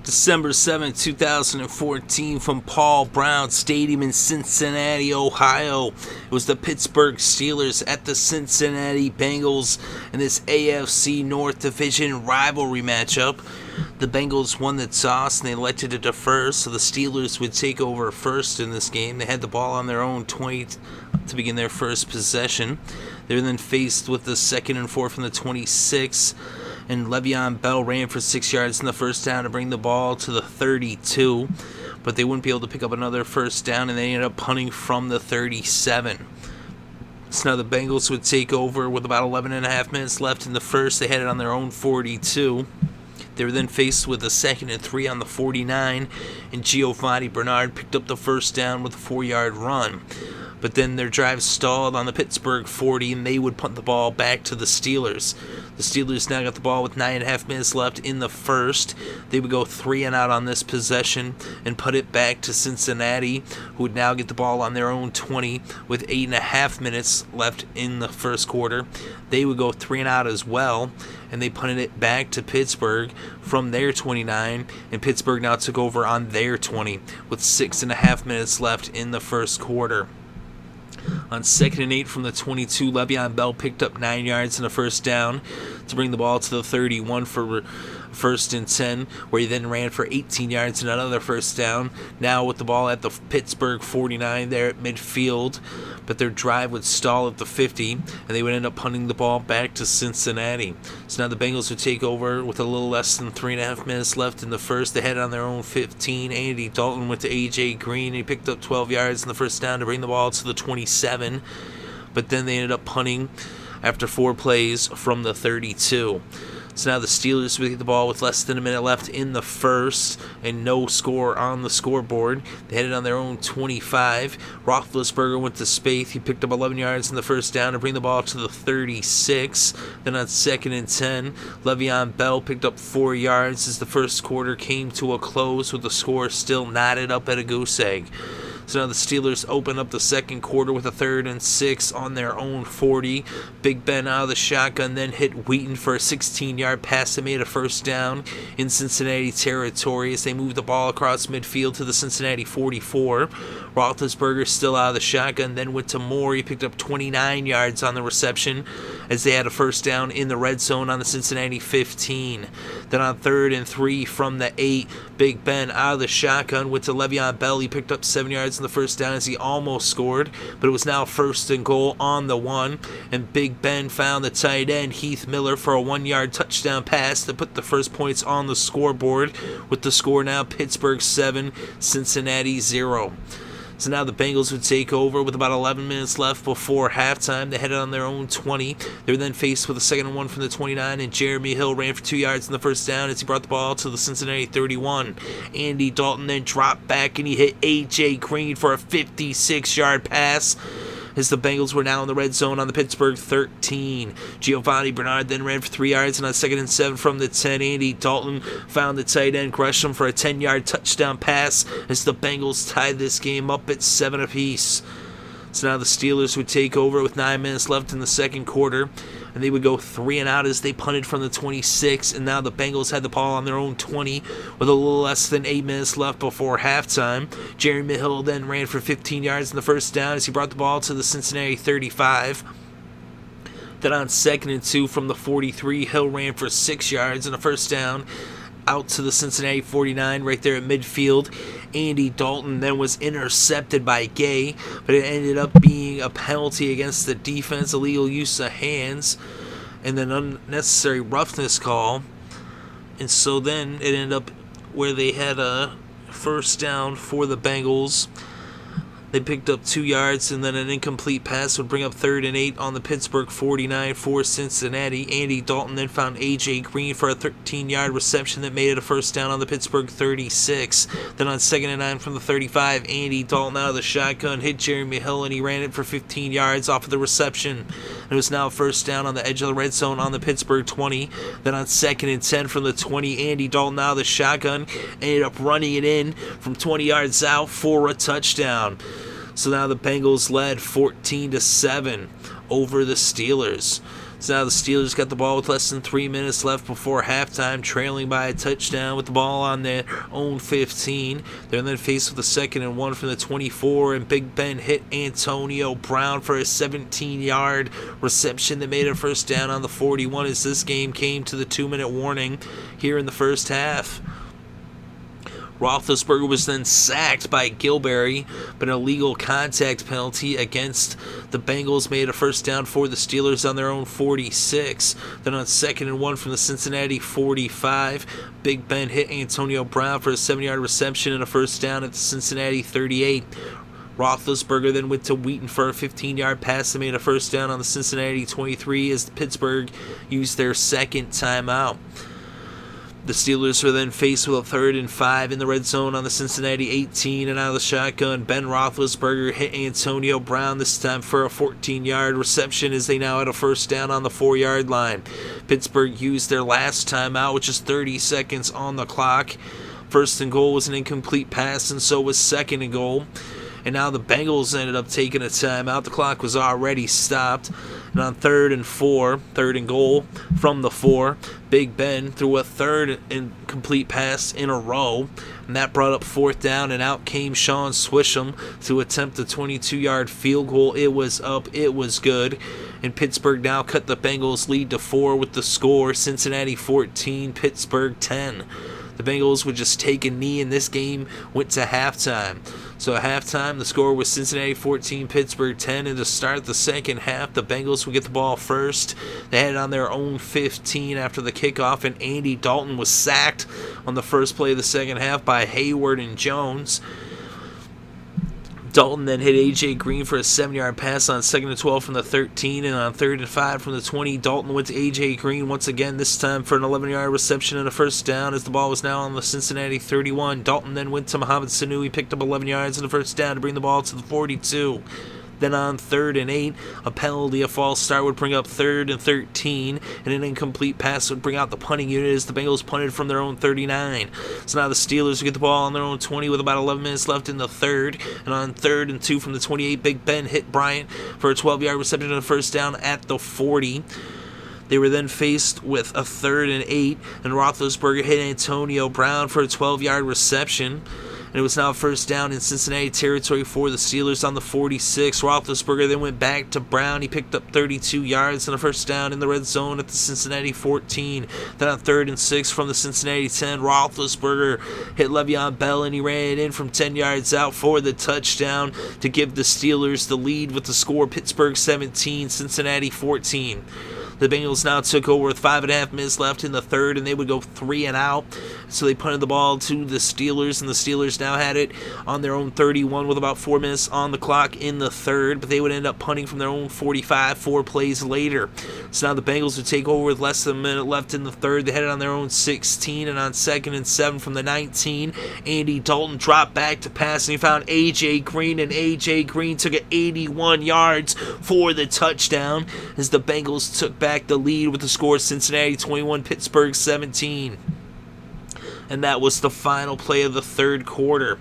December 7th, 2014, from Paul Brown Stadium in Cincinnati, Ohio. It was the Pittsburgh Steelers at the Cincinnati Bengals in this AFC North Division rivalry matchup. The Bengals won the toss and they elected to defer, so the Steelers would take over first in this game. They had the ball on their own 20 to begin their first possession. They were then faced with the second and four from the 26, and Le'Veon Bell ran for 6 yards in the first down to bring the ball to the 32, but they wouldn't be able to pick up another first down, and they ended up punting from the 37. So now the Bengals would take over with about 11 and a half minutes left in the first. They had it on their own 42. They were then faced with a second and 3 on the 49, and Giovanni Bernard picked up the first down with a 4-yard run. But then their drive stalled on the Pittsburgh 40, and they would punt the ball back to the Steelers. The Steelers now got the ball with 9.5 minutes left in the first. They would go 3 and out on this possession and put it back to Cincinnati, who would now get the ball on their own 20 with 8.5 minutes left in the first quarter. They would go 3 and out as well, and they punted it back to Pittsburgh from their 29, and Pittsburgh now took over on their 20 with 6.5 minutes left in the first quarter. On 2nd and 8 from the 22, Le'Veon Bell picked up 9 yards and a first down to bring the ball to the 31 for first and 10, where he then ran for 18 yards and another first down. Now with the ball at the Pittsburgh 49 there at midfield, but their drive would stall at the 50, and they would end up punting the ball back to Cincinnati. So now the Bengals would take over with a little less than 3.5 minutes left in the first. They had it on their own 15. Andy Dalton went to A.J. Green. He picked up 12 yards in the first down to bring the ball to the 27, but then they ended up punting after 4 plays from the 32. So now the Steelers would get the ball with less than a minute left in the first and no score on the scoreboard. They had it on their own 25. Roethlisberger went to Spaeth. He picked up 11 yards in the first down to bring the ball to the 36. Then on 2nd and 10, Le'Veon Bell picked up 4 yards as the first quarter came to a close with the score still knotted up at a goose egg. So now the Steelers open up the second quarter with a 3rd and 6 on their own 40. Big Ben out of the shotgun, then hit Wheaton for a 16-yard pass that made a first down in Cincinnati territory as they moved the ball across midfield to the Cincinnati 44. Roethlisberger still out of the shotgun, then went to Moore. He picked up 29 yards on the reception as they had a first down in the red zone on the Cincinnati 15. Then on 3rd and 3 from the 8, Big Ben out of the shotgun went to Le'Veon Bell. He picked up 7 yards in the first down as he almost scored, but it was now 1st and goal on the 1, and Big Ben found the tight end Heath Miller for a 1-yard touchdown pass that put the first points on the scoreboard, with the score now Pittsburgh 7, Cincinnati 0. So now the Bengals would take over with about 11 minutes left before halftime. They had it on their own 20. They were then faced with a 2nd and 1 from the 29, and Jeremy Hill ran for 2 yards in the first down as he brought the ball to the Cincinnati 31. Andy Dalton then dropped back and he hit A.J. Green for a 56-yard pass as the Bengals were now in the red zone on the Pittsburgh 13. Giovanni Bernard then ran for 3 yards, and on 2nd and 7 from the 10, Andy Dalton found the tight end Gresham for a 10-yard touchdown pass as the Bengals tied this game up at 7 apiece. So now the Steelers would take over with 9 minutes left in the second quarter, and they would go 3 and out as they punted from the 26, and now the Bengals had the ball on their own 20 with a little less than 8 minutes left before halftime. Jeremy Hill then ran for 15 yards in the first down as he brought the ball to the Cincinnati 35. Then on 2nd and 2 from the 43, Hill ran for 6 yards and a first down out to the Cincinnati 49 right there at midfield. Andy Dalton then was intercepted by Gay, but it ended up being a penalty against the defense, illegal use of hands, and an unnecessary roughness call. And so then it ended up where they had a first down for the Bengals. They picked up 2 yards, and then an incomplete pass would bring up 3rd and 8 on the Pittsburgh 49 for Cincinnati. Andy Dalton then found A.J. Green for a 13-yard reception that made it a first down on the Pittsburgh 36. Then on 2nd and 9 from the 35, Andy Dalton out of the shotgun hit Jeremy Hill, and he ran it for 15 yards off of the reception. It was now first down on the edge of the red zone on the Pittsburgh 20. Then on 2nd and 10 from the 20, Andy Dalton out of the shotgun ended up running it in from 20 yards out for a touchdown. So now the Bengals led 14-7 over the Steelers. So now the Steelers got the ball with less than 3 minutes left before halftime, trailing by a touchdown with the ball on their own 15. They're then faced with a 2nd and 1 from the 24, and Big Ben hit Antonio Brown for a 17-yard reception that made a first down on the 41 as this game came to the 2-minute warning here in the first half. Roethlisberger was then sacked by Gilberry, but an illegal contact penalty against the Bengals made a first down for the Steelers on their own 46. Then on 2nd and 1 from the Cincinnati 45, Big Ben hit Antonio Brown for a 7-yard reception and a first down at the Cincinnati 38. Roethlisberger then went to Wheaton for a 15-yard pass that made a first down on the Cincinnati 23 as Pittsburgh used their second timeout. The Steelers were then faced with a 3rd and 5 in the red zone on the Cincinnati 18, and out of the shotgun, Ben Roethlisberger hit Antonio Brown this time for a 14-yard reception as they now had a first down on the 4-yard line. Pittsburgh used their last timeout, which is 30 seconds on the clock. 1st and goal was an incomplete pass, and so was 2nd and goal. And now the Bengals ended up taking a timeout. The clock was already stopped. And on 3rd and 4, 3rd and goal from the 4, Big Ben threw a 3rd incomplete pass in a row. And that brought up 4th down, and out came Shaun Suisham to attempt a 22-yard field goal. It was up. It was good. And Pittsburgh now cut the Bengals' lead to 4 with the score. Cincinnati 14, Pittsburgh 10. The Bengals would just take a knee, and this game went to halftime. So at halftime, the score was Cincinnati 14, Pittsburgh 10, and to start the second half, the Bengals would get the ball first. They had it on their own 15 after the kickoff, and Andy Dalton was sacked on the first play of the second half by Hayward and Jones. Dalton then hit A.J. Green for a 7-yard pass on 2nd and 12 from the 13, and on 3rd and 5 from the 20, Dalton went to A.J. Green once again, this time for an 11-yard reception and a first down as the ball was now on the Cincinnati 31. Dalton then went to Mohamed Sanu. He picked up 11 yards and a first down to bring the ball to the 42. Then on 3rd and 8, a penalty, a false start would bring up 3rd and 13, and an incomplete pass would bring out the punting unit as the Bengals punted from their own 39. So now the Steelers would get the ball on their own 20 with about 11 minutes left in the third, and on 3rd and 2 from the 28, Big Ben hit Bryant for a 12-yard reception and a first down at the 40. They were then faced with a 3rd and 8, and Roethlisberger hit Antonio Brown for a 12-yard reception. And it was now first down in Cincinnati territory for the Steelers on the 46. Roethlisberger then went back to Brown. He picked up 32 yards and a first down in the red zone at the Cincinnati 14. Then on 3rd and 6 from the Cincinnati 10, Roethlisberger hit Le'Veon Bell, and he ran it in from 10 yards out for the touchdown to give the Steelers the lead with the score Pittsburgh 17, Cincinnati 14. The Bengals now took over with 5.5 minutes left in the third, and they would go 3 and out. So they punted the ball to the Steelers, and the Steelers now had it on their own 31 with about 4 minutes on the clock in the third, but they would end up punting from their own 45 4 plays later. So now the Bengals would take over with less than a minute left in the third. They had it on their own 16, and on 2nd and 7 from the 19, Andy Dalton dropped back to pass, and he found A.J. Green, and A.J. Green took it 81 yards for the touchdown as the Bengals took back the lead with the score Cincinnati 21, Pittsburgh 17. And that was the final play of the third quarter.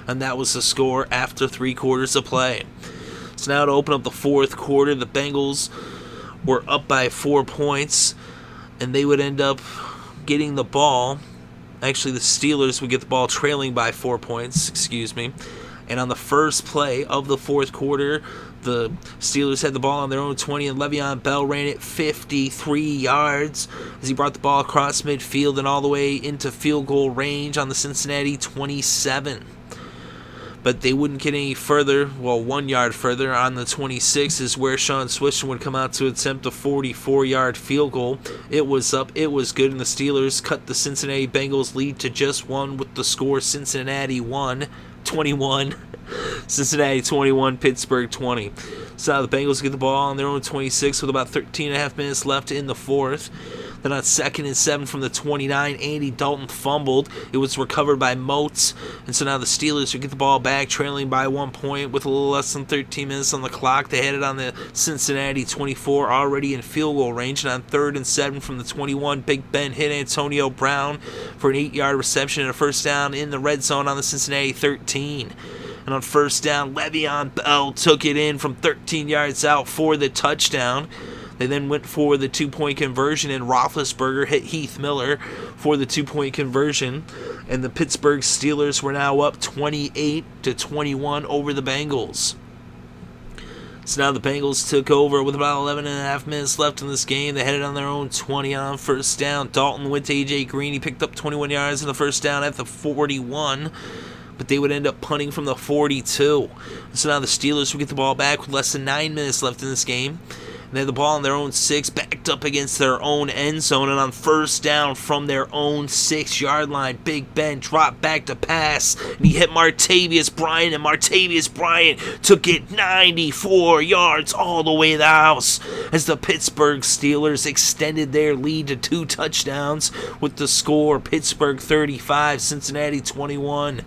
And that was the score after 3 quarters of play. So now to open up the fourth quarter, the Bengals were up by 4 points, and they would end up getting the ball. Actually, the Steelers would get the ball trailing by 4 points, And on the first play of the fourth quarter, the Steelers had the ball on their own 20, and Le'Veon Bell ran it 53 yards as he brought the ball across midfield and all the way into field goal range on the Cincinnati 27. But they wouldn't get any further, 1 yard further on the 26 is where Shaun Suisham would come out to attempt a 44-yard field goal. It was up, it was good, and the Steelers cut the Cincinnati Bengals lead to just 1 with the score Cincinnati 21, Cincinnati 21, Pittsburgh 20. So now the Bengals get the ball on their own 26 with about 13.5 minutes left in the fourth. Then on 2nd and 7 from the 29, Andy Dalton fumbled. It was recovered by Moats. And so now the Steelers would get the ball back, trailing by 1 point with a little less than 13 minutes on the clock. They had it on the Cincinnati 24, already in field goal range. And on 3rd and 7 from the 21, Big Ben hit Antonio Brown for an 8-yard reception and a first down in the red zone on the Cincinnati 13. And on first down, Le'Veon Bell took it in from 13 yards out for the touchdown. They then went for the 2-point conversion, and Roethlisberger hit Heath Miller for the 2-point conversion. And the Pittsburgh Steelers were now up 28-21 over the Bengals. So now the Bengals took over with about 11.5 minutes left in this game. They headed on their own 20 on first down. Dalton went to A.J. Green. He picked up 21 yards in the first down at the 41. But they would end up punting from the 42. So now the Steelers would get the ball back with less than 9 minutes left in this game. And they had the ball on their own 6, backed up against their own end zone. And on first down from their own 6-yard line, Big Ben dropped back to pass. And he hit Martavis Bryant. And Martavis Bryant took it 94 yards all the way to the house, as the Pittsburgh Steelers extended their lead to 2 touchdowns with the score Pittsburgh 35, Cincinnati 21.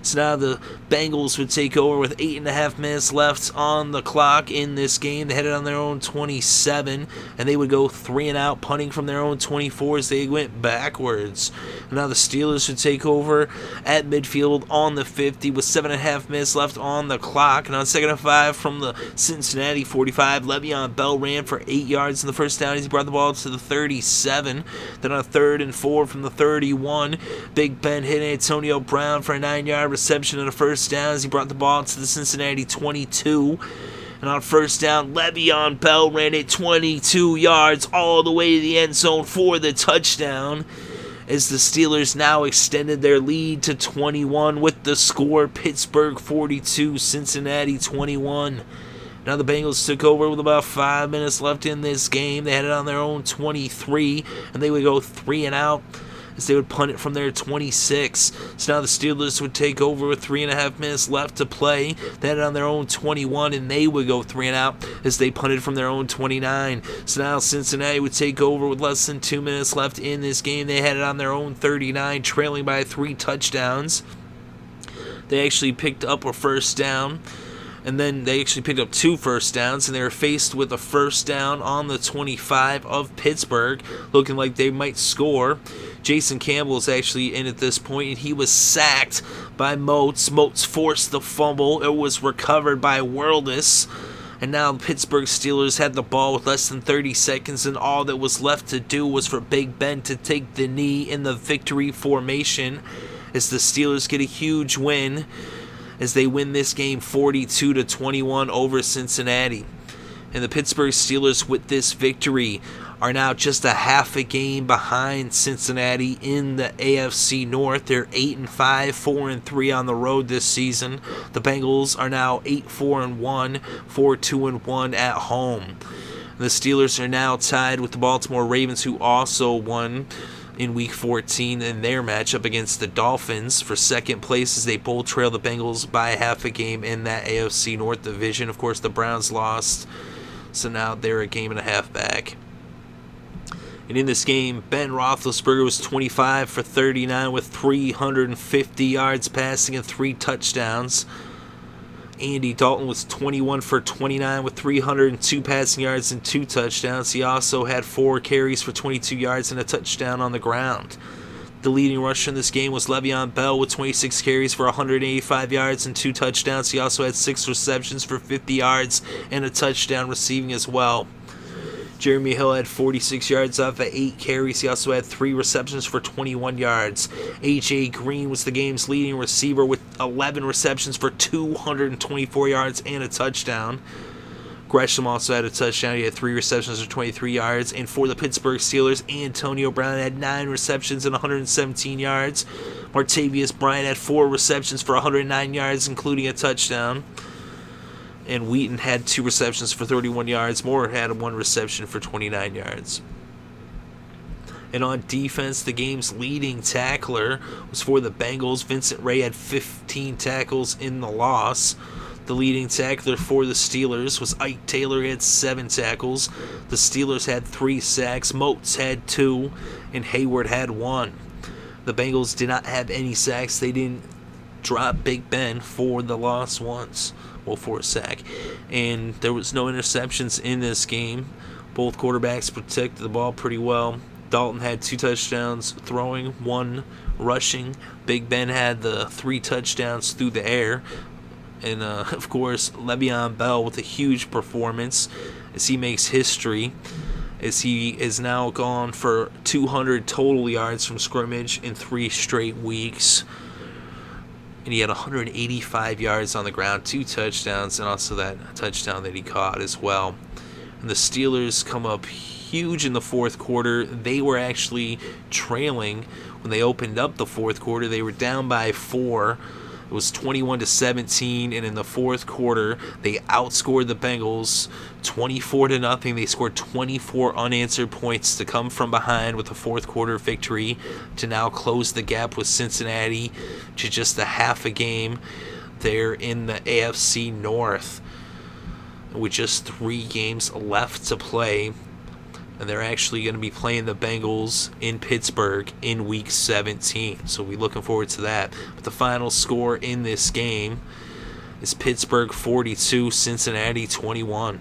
So now the Bengals would take over with 8.5 minutes left on the clock in this game. They headed on their own 27, and they would go 3 and out, punting from their own 24 as they went backwards. And now the Steelers would take over at midfield on the 50 with 7.5 minutes left on the clock. And on 2nd and 5 from the Cincinnati 45, Le'Veon Bell ran for 8 yards in the first down as he brought the ball to the 37. Then on 3rd and 4 from the 31, Big Ben hit Antonio Brown for a 9-yard reception and a first down as he brought the ball to the Cincinnati 22. And on first down, Le'Veon Bell ran it 22 yards all the way to the end zone for the touchdown, as the Steelers now extended their lead to 21 with the score Pittsburgh 42, Cincinnati 21. Now the Bengals took over with about 5 minutes left in this game. They had it on their own 23, and they would go 3 and out as they would punt it from their 26. So now the Steelers would take over with 3.5 minutes left to play. They had it on their own 21, and they would go 3 and out as they punted from their own 29. So now Cincinnati would take over with less than 2 minutes left in this game. They had it on their own 39, trailing by 3 touchdowns. They actually picked up a first down, and then they actually picked up 2 first downs, and they were faced with a first down on the 25 of Pittsburgh, looking like they might score. Jason Campbell is actually in at this point, and he was sacked by Moats. Moats forced the fumble. It was recovered by Worldis. And now the Pittsburgh Steelers had the ball with less than 30 seconds, and all that was left to do was for Big Ben to take the knee in the victory formation, as the Steelers get a huge win as they win this game 42-21 over Cincinnati. And the Pittsburgh Steelers, with this victory, are now just a half a game behind Cincinnati in the AFC North. They're 8-5, 4-3 on the road this season. The Bengals are now 8-4-1, 4-2-1 at home. The Steelers are now tied with the Baltimore Ravens, who also won in Week 14 in their matchup against the Dolphins for second place, as they both trail the Bengals by half a game in that AFC North division. Of course, the Browns lost, so now they're a game and a half back. And in this game, Ben Roethlisberger was 25 for 39 with 350 yards passing and 3 touchdowns. Andy Dalton was 21 for 29 with 302 passing yards and 2 touchdowns. He also had 4 carries for 22 yards and a touchdown on the ground. The leading rusher in this game was Le'Veon Bell with 26 carries for 185 yards and 2 touchdowns. He also had 6 receptions for 50 yards and a touchdown receiving as well. Jeremy Hill had 46 yards off of 8 carries. He also had 3 receptions for 21 yards. A.J. Green was the game's leading receiver with 11 receptions for 224 yards and a touchdown. Gresham also had a touchdown. He had 3 receptions for 23 yards. And for the Pittsburgh Steelers, Antonio Brown had 9 receptions and 117 yards. Martavis Bryant had 4 receptions for 109 yards, including a touchdown. And Wheaton had 2 receptions for 31 yards. Moore had 1 reception for 29 yards. And on defense, the game's leading tackler was for the Bengals. Vincent Ray had 15 tackles in the loss. The leading tackler for the Steelers was Ike Taylor. He had 7 tackles. The Steelers had 3 sacks. Moats had 2, and Hayward had 1. The Bengals did not have any sacks. They didn't drop Big Ben for the loss once. Well, for a sack. And there was no interceptions in this game. Both quarterbacks protected the ball pretty well. Dalton had 2 touchdowns throwing, 1 rushing. Big Ben had the 3 touchdowns through the air. And, of course, Le'Veon Bell with a huge performance as he makes history, as he is now gone for 200 total yards from scrimmage in 3 straight weeks. And he had 185 yards on the ground, 2 touchdowns, and also that touchdown that he caught as well. And the Steelers come up huge in the fourth quarter. They were actually trailing when they opened up the fourth quarter. They were down by 4. It was 21-17, and in the fourth quarter, they outscored the Bengals 24-0. They scored 24 unanswered points to come from behind with a fourth quarter victory to now close the gap with Cincinnati to just a half a game there in the AFC North, with just 3 games left to play. And they're actually going to be playing the Bengals in Pittsburgh in Week 17. So we're looking forward to that. But the final score in this game is Pittsburgh 42, Cincinnati 21.